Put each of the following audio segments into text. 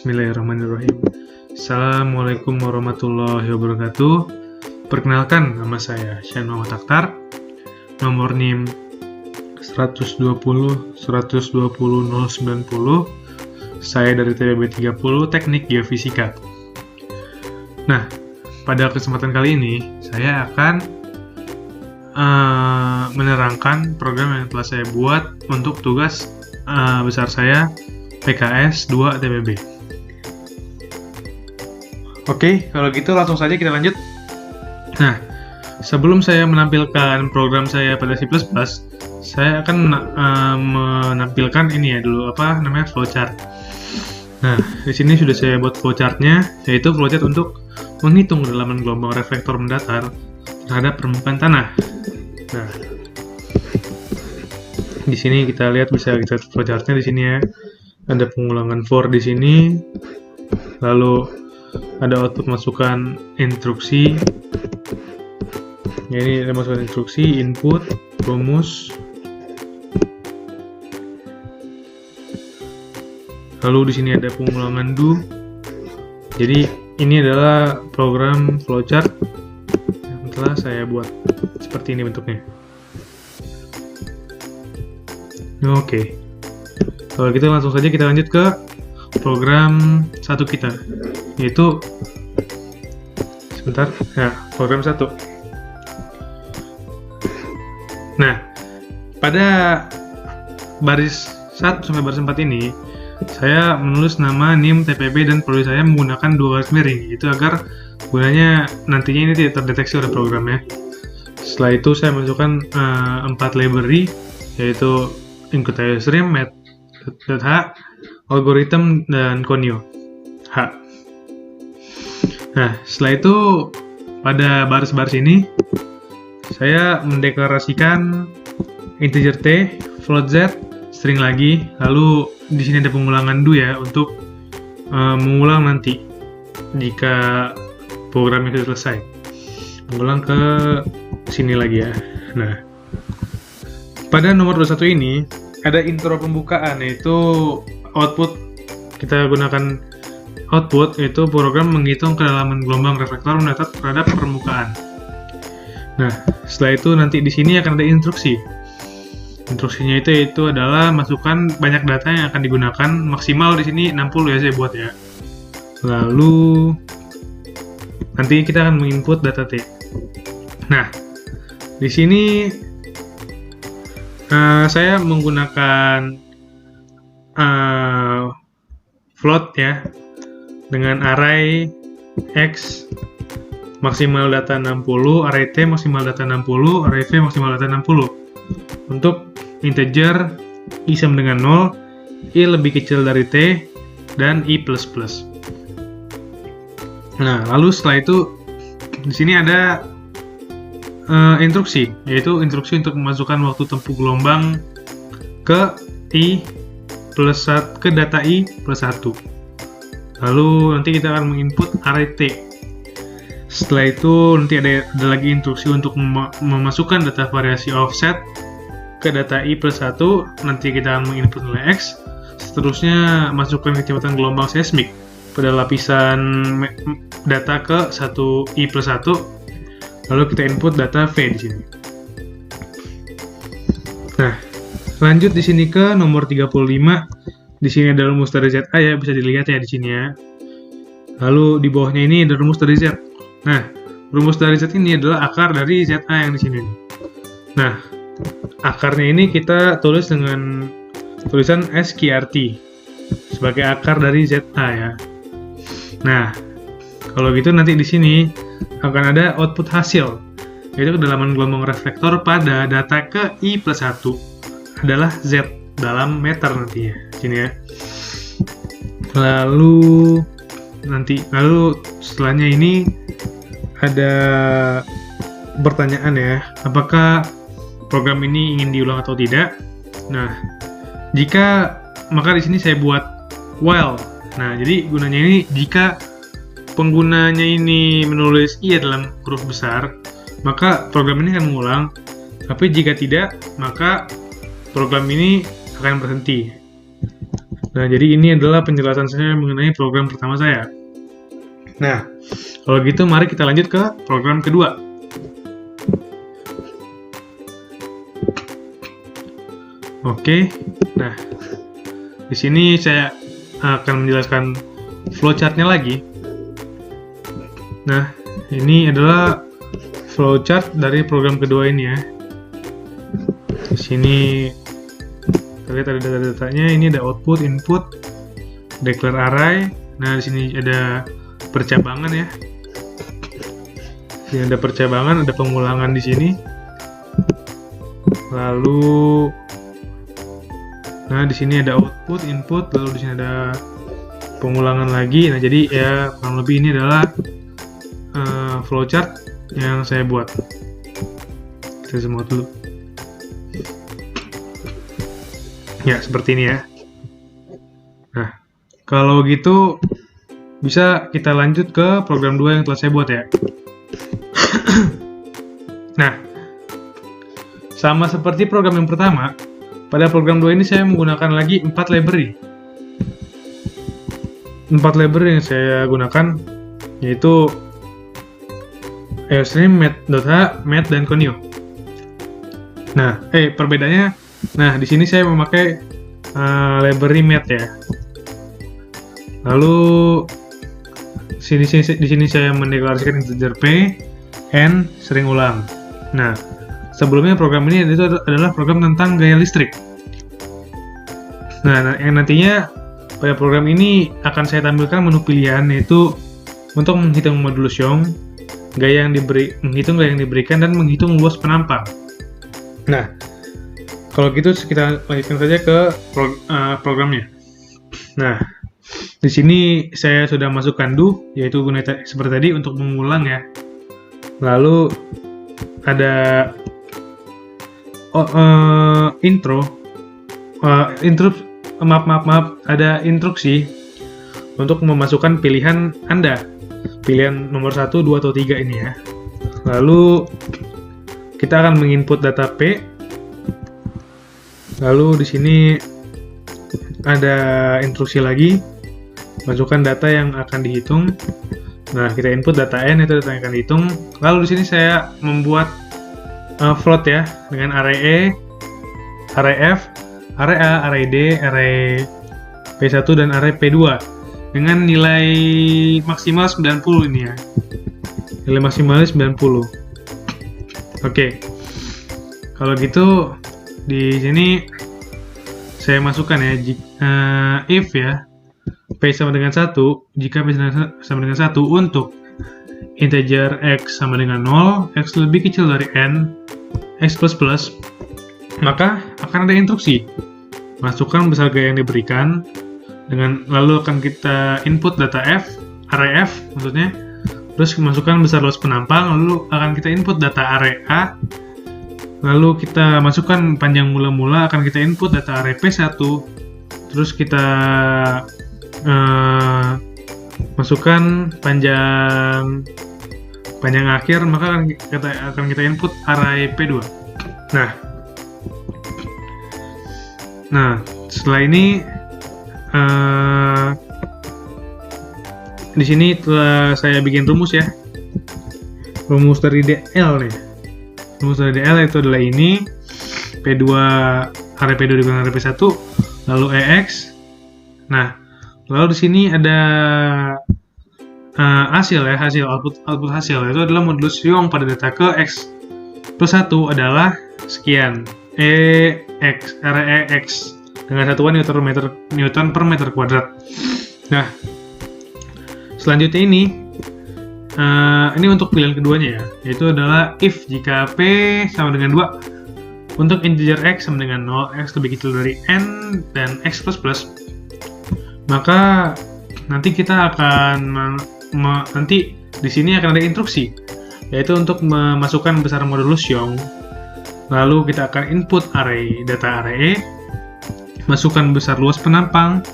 Bismillahirrahmanirrahim. Assalamualaikum warahmatullahi wabarakatuh. Perkenalkan, nama saya Syan Muhammad Akhtar. Nomor NIM 120 120 090. Saya dari TPB 30 Teknik Geofisika. Nah, pada kesempatan kali ini saya akan menerangkan program yang telah saya buat untuk tugas besar saya PKS 2 TPB. Oke, kalau gitu langsung saja kita lanjut. Nah, sebelum saya menampilkan program saya pada C++, saya akan menampilkan ini ya dulu, flowchart. Nah, di sini sudah saya buat flowchartnya, yaitu flowchart untuk menghitung kedalaman gelombang reflektor mendatar terhadap permukaan tanah. Nah, di sini kita lihat, bisa kita flowchartnya di sini ya. Ada pengulangan for di sini, lalu ada output masukan instruksi. Ya, ini ada masukan instruksi, input, rumus. Lalu di sini ada pengulangan do. Jadi ini adalah program flowchart yang telah saya buat. Seperti ini bentuknya. Oke. Kalau gitu langsung saja kita lanjut ke program 1 kita, yaitu program 1. Nah, pada baris 1 sampai baris 4 ini saya menulis nama NIM TPB dan prodi saya menggunakan 2 garis miring, itu agar gunanya nantinya ini tidak terdeteksi oleh programnya. Setelah itu saya masukkan 4 library, yaitu Include-Stream, Math.h, algorithm, dan Conio H. Nah, setelah itu pada baris-baris ini saya mendeklarasikan integer t, float z, string lagi, lalu di sini ada pengulangan do ya untuk mengulang nanti jika programnya sudah selesai. Mengulang ke sini lagi ya. Nah, pada nomor 21 ini ada intro pembukaan, yaitu output. Kita gunakan output, yaitu program menghitung kedalaman gelombang reflektor mendatar terhadap permukaan. Nah, setelah itu nanti di sini akan ada instruksi. Instruksinya itu adalah masukkan banyak data yang akan digunakan, maksimal di sini 60 ya saya buat ya. Lalu nanti kita akan menginput data T. Nah, di sini saya menggunakan float ya, dengan array X maksimal data 60, array T maksimal data 60, array V maksimal data 60. Untuk integer I sama dengan 0, I lebih kecil dari T, dan I++. Nah, lalu setelah itu di sini ada instruksi, yaitu instruksi untuk memasukkan waktu tempuh gelombang ke data I plus 1. Lalu nanti kita akan menginput array T. Setelah itu nanti ada lagi instruksi untuk memasukkan data variasi offset ke data I plus 1. Nanti kita akan menginput nilai X. Seterusnya masukkan kecepatan gelombang seismik pada lapisan data ke 1 I plus 1. Lalu kita input data V di sini. Nah, lanjut di sini ke nomor 35. Di sini ada rumus dari ZA ya, bisa dilihat ya di sini ya. Lalu di bawahnya ini ada rumus dari Z. Nah, rumus dari Z ini adalah akar dari ZA yang di sini. Nah, akarnya ini kita tulis dengan tulisan SQRT sebagai akar dari ZA ya. Nah, kalau gitu nanti di sini akan ada output hasil, yaitu kedalaman gelombang reflektor pada data ke I plus 1 adalah Z dalam meter nantinya di sini ya. Lalu setelahnya ini ada pertanyaan ya, apakah program ini ingin diulang atau tidak. Nah, maka di sini saya buat while. Nah, jadi gunanya ini jika penggunanya ini menulis I dalam huruf besar, maka program ini akan mengulang. Tapi jika tidak, maka program ini akan berhenti. Nah, jadi ini adalah penjelasan saya mengenai program pertama saya. Nah, kalau gitu mari kita lanjut ke program kedua. Oke, nah di sini saya akan menjelaskan flowchart-nya lagi. Nah, ini adalah flowchart dari program kedua ini ya. Di sini kita lihat ada data-datanya. Ini ada output, input, declare array. Nah, di sini ada percabangan ya. Ini ada percabangan, ada pengulangan di sini. Lalu nah, di sini ada output, input, lalu di sini ada pengulangan lagi. Nah, jadi ya kurang lebih ini adalah flowchart yang saya buat. Kita zoom out dulu. Ya, seperti ini ya. Nah, kalau gitu bisa kita lanjut ke program 2 yang telah saya buat ya. Nah, sama seperti program yang pertama, pada program 2 ini saya menggunakan lagi 4 library. 4 library yang saya gunakan yaitu Eostream, Math.h, Math, dan Conio. Nah, perbedaannya, nah di sini saya memakai library Math ya. Lalu di sini saya mendeklarasikan integer p, n, sering ulang. Nah, sebelumnya program ini itu adalah program tentang gaya listrik. Nah, yang nantinya pada program ini akan saya tampilkan menu pilihan, yaitu untuk menghitung modulus Young, menghitung gaya yang diberikan, dan menghitung luas penampang. Nah, kalau gitu kita lanjutkan saja ke programnya. Nah, di sini saya sudah masukkan do, yaitu gunakan seperti tadi untuk mengulang ya. Lalu ada ada instruksi untuk memasukkan pilihan Anda, pilihan nomor 1, 2, atau 3 ini ya. Lalu kita akan menginput data P. Lalu di sini ada instruksi lagi, masukkan data yang akan dihitung. Nah, kita input data N, itu data yang akan dihitung. Lalu di sini saya membuat float ya, dengan array E, array F, array A, array D, array P1, dan array P2 dengan nilai maksimal 90 ini ya. Nilai maksimalnya 90. Oke. Kalau gitu di sini saya masukkan ya, if ya P sama dengan 1, jika P sama dengan 1 untuk integer X sama dengan 0, X lebih kecil dari N, X++, maka akan ada instruksi. Masukkan besar gaya yang diberikan, lalu akan kita input data F, array F maksudnya, terus masukkan besar luas penampang, lalu akan kita input data array A, lalu kita masukkan panjang mula-mula, akan kita input data array P1, terus kita masukkan panjang akhir, maka akan kita input array P2. Nah, setelah ini di sini telah saya bikin rumus ya, rumus dari DL nih. Rumus dari DL itu adalah ini P2, array P2 dikurangi array P1, lalu EX. Nah, lalu di sini ada hasil output hasil, itu adalah modulus Young pada data ke X plus 1 adalah sekian, array EX dengan satuan Newton per meter kuadrat. Nah, selanjutnya ini untuk pilihan keduanya ya, yaitu adalah if jika P sama dengan 2 untuk integer X sama dengan 0, X lebih kecil dari N, dan X++, maka nanti kita akan nanti di sini akan ada instruksi, yaitu untuk memasukkan besar modulus Young. Lalu kita akan input data array E, masukkan besar luas penampang,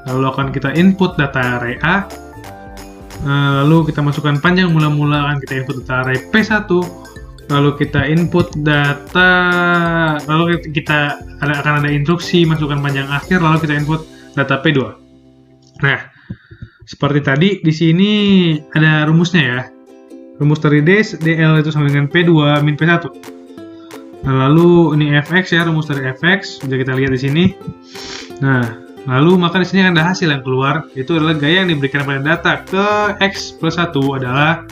lalu akan kita input data array A, lalu kita masukkan panjang mula-mula, akan kita input data array P1, lalu kita input data, lalu kita akan ada instruksi masukkan panjang akhir, lalu kita input data P2. Nah, seperti tadi di sini ada rumusnya ya. Rumus dari DL itu sama dengan P2 min P1. Nah, lalu ini fx ya, rumus dari fx sudah kita lihat di sini. Nah, lalu maka di sini ada hasil yang keluar, itu adalah gaya yang diberikan pada data ke x plus 1 adalah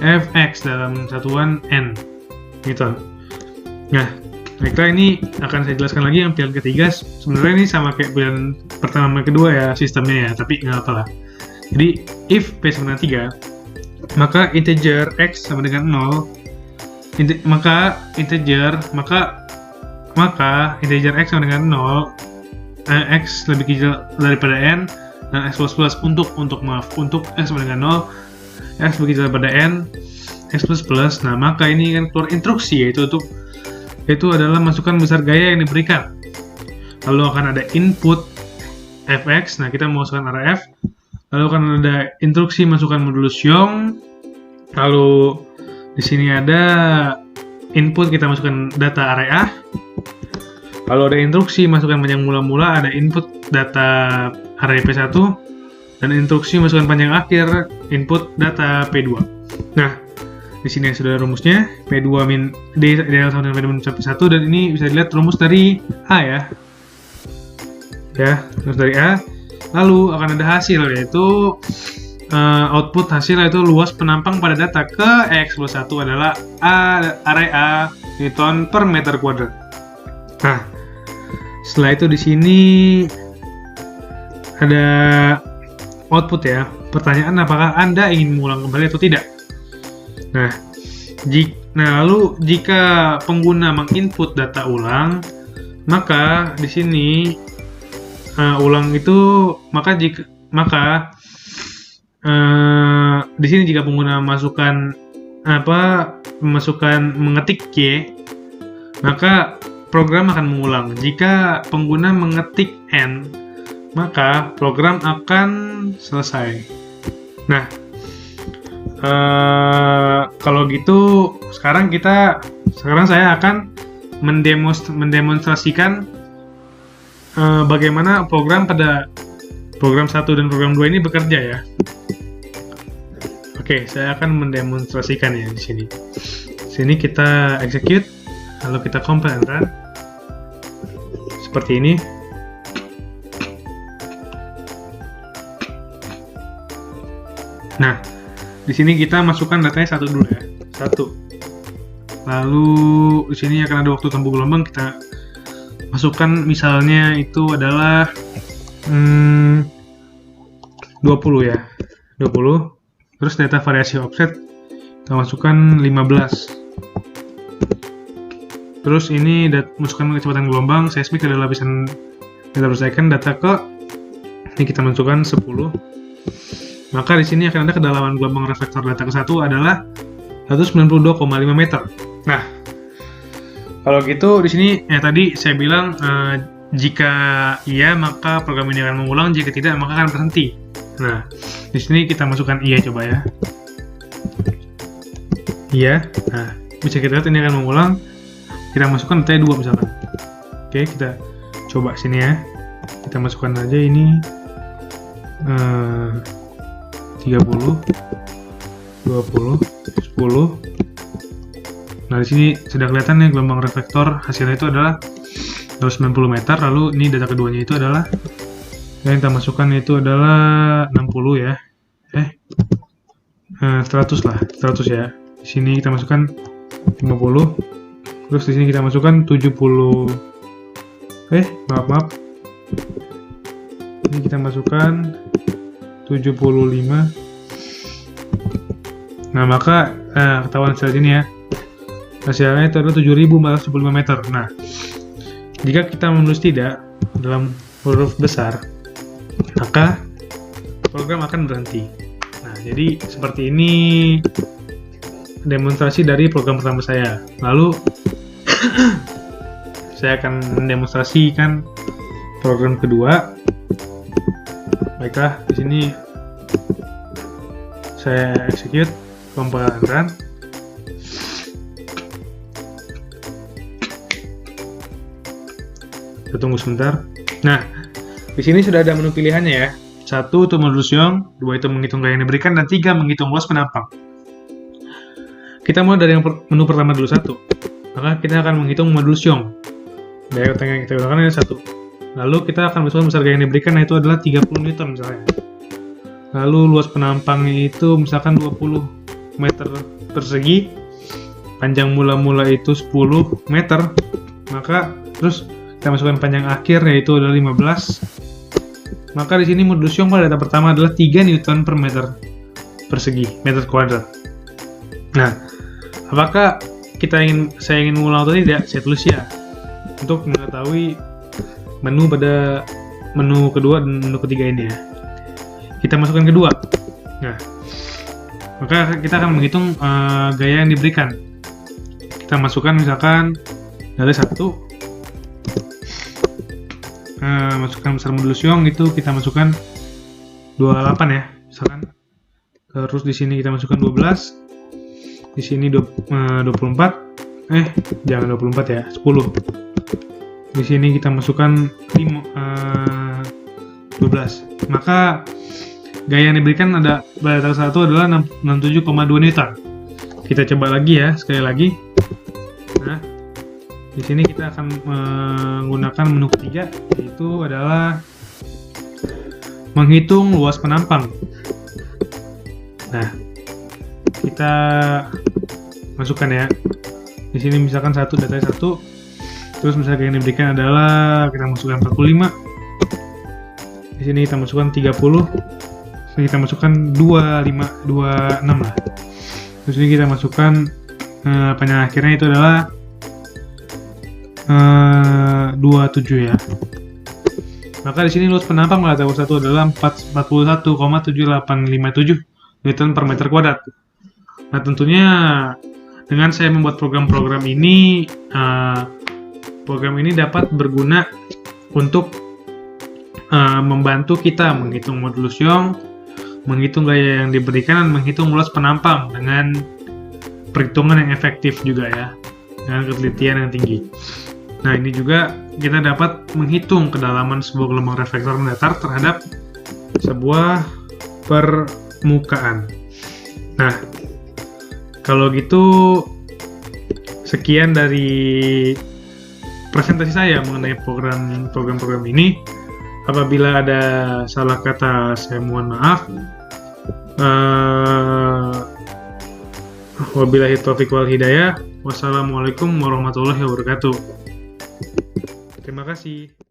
fx dalam satuan n. Gitu. Nah, baiklah, ini akan saya jelaskan lagi yang pilihan ketiga. Sebenarnya ini sama kayak pilihan pertama dan kedua ya sistemnya ya, tapi nggak apa lah. Jadi, if p sama dengan 3, maka integer x sama dengan 0, maka integer x sama dengan 0, x lebih kecil daripada n, dan x plus untuk x sama dengan 0, x lebih kecil daripada n, x plus. Nah, maka ini kan keluar instruksi, yaitu adalah masukkan besar gaya yang diberikan. Lalu akan ada input fx, nah kita memasukkan array f. Lalu akan ada instruksi masukkan modulus Young. Lalu di sini ada input, kita masukkan data array A. Lalu ada instruksi masukkan panjang mula-mula, ada input data array P1, dan instruksi masukkan panjang akhir, input data P2. Nah, di sini sudah rumusnya, P2 min DL sama dengan P2 min P1, dan ini bisa dilihat rumus dari A ya. Ya, rumus dari A. Lalu akan ada hasil, yaitu output hasil, yaitu luas penampang pada data ke X plus 1 adalah array A Newton per meter kuadrat. Nah, setelah itu di sini ada output ya. Pertanyaan, apakah Anda ingin mengulang kembali atau tidak? Nah, lalu jika pengguna menginput data ulang, maka di sini ulang itu di sini jika pengguna mengetik Y, maka program akan mengulang. Jika pengguna mengetik N, maka program akan selesai. Nah, kalau gitu sekarang saya akan mendemonstrasikan bagaimana program 1 dan program 2 ini bekerja ya. Oke, saya akan mendemonstrasikan ya di sini. Sini kita execute, lalu kita compile and run. Seperti ini. Nah, di sini kita masukkan datanya 1 dulu ya. 1. Lalu di sini akan ada waktu tempuh gelombang, kita masukkan misalnya itu adalah 20 ya. 20. Terus data variasi offset kita masukkan 15. Terus ini masukkan kecepatan gelombang, seismik adalah lapisan meter per second, data ke ini kita masukkan 10. Maka di sini akan ada kedalaman gelombang reflektor data ke 1 adalah 192,5 meter. Nah, kalau gitu di sini ya tadi saya bilang jika iya maka program ini akan mengulang, jika tidak maka akan berhenti. Nah, di sini kita masukkan iya coba ya. Iya. Nah, bisa kita lihat ini akan mengulang. Kita masukkan datanya 2 misalkan. Oke, kita coba sini ya. Kita masukkan aja ini 30, 20, 10. Nah, di sini sudah kelihatan nih gelombang reflektor hasilnya itu adalah 290 meter. Lalu ini data keduanya itu adalah yang kita masukkan itu adalah 60 ya. 100 lah, 100 ya. Di sini kita masukkan 50. Terus di sini kita masukkan 70. Maaf. Ini kita masukkan 75. Nah, maka ketahuan hasil sini ya. Hasilnya itu adalah 7.475 meter. Nah, jika kita menulis tidak dalam huruf besar, maka program akan berhenti. Nah, jadi seperti ini demonstrasi dari program pertama saya. Lalu saya akan mendemonstrasikan program kedua. Baiklah, di sini saya execute, compile and run. Kita tunggu sebentar. Nah, Di sini sudah ada menu pilihannya ya. 1 untuk modulus Young, 2 itu menghitung gaya yang diberikan, dan 3 menghitung luas penampang. Kita mulai dari yang menu pertama dulu 1. Maka kita akan menghitung modulus Young. Daya tengah yang kita gunakan adalah 1. Lalu kita akan masukkan besar gaya yang diberikan, yaitu adalah 30 Newton misalnya. Lalu luas penampangnya itu misalkan 20 meter persegi. Panjang mula-mula itu 10 meter. Maka terus kita masukkan panjang akhir yaitu adalah 15. Maka di sini modulus Young pada data pertama adalah 3 Newton per meter persegi, meter kuadrat. Nah, apakah saya ingin mengulang atau tidak? Saya tulis ya. Untuk mengetahui menu pada menu kedua dan menu ketiga ini ya. Kita masukkan kedua. Nah, maka kita akan menghitung gaya yang diberikan. Kita masukkan misalkan dari 1. Masukkan besar modulus Young itu kita masukkan 28 ya, misalkan. Terus di sini kita masukkan 12. Di sini 24. Jangan 24 ya, 10. Di sini kita masukkan 12. Maka gaya yang diberikan ada pada tanggal 1 adalah 67,2 Newton. Kita coba lagi ya, sekali lagi. Nah, di sini kita akan menggunakan menu ketiga, yaitu adalah menghitung luas penampang. Nah, kita masukkan ya. Di sini misalkan datanya 1. Terus misalkan yang diberikan adalah kita masukkan 45. Di sini kita masukkan 30. Terus kita masukkan 26 lah. Terus ini kita masukkan panjang akhirnya itu adalah 27 ya. Maka di sini luas penampang pada tahun 1 adalah 41,7857 Newton per meter kuadrat. Nah, tentunya dengan saya membuat program-program ini, dapat berguna untuk membantu kita menghitung modulus Young, menghitung gaya yang diberikan, dan menghitung luas penampang dengan perhitungan yang efektif juga ya, dengan ketelitian yang tinggi. Nah, ini juga kita dapat menghitung kedalaman sebuah gelombang reflektor mendatar terhadap sebuah permukaan. Nah, kalau gitu sekian dari presentasi saya mengenai program-program ini. Apabila ada salah kata, saya mohon maaf. Wabillahi taufiq wal hidayah. Wassalamualaikum warahmatullahi wabarakatuh. Terima kasih.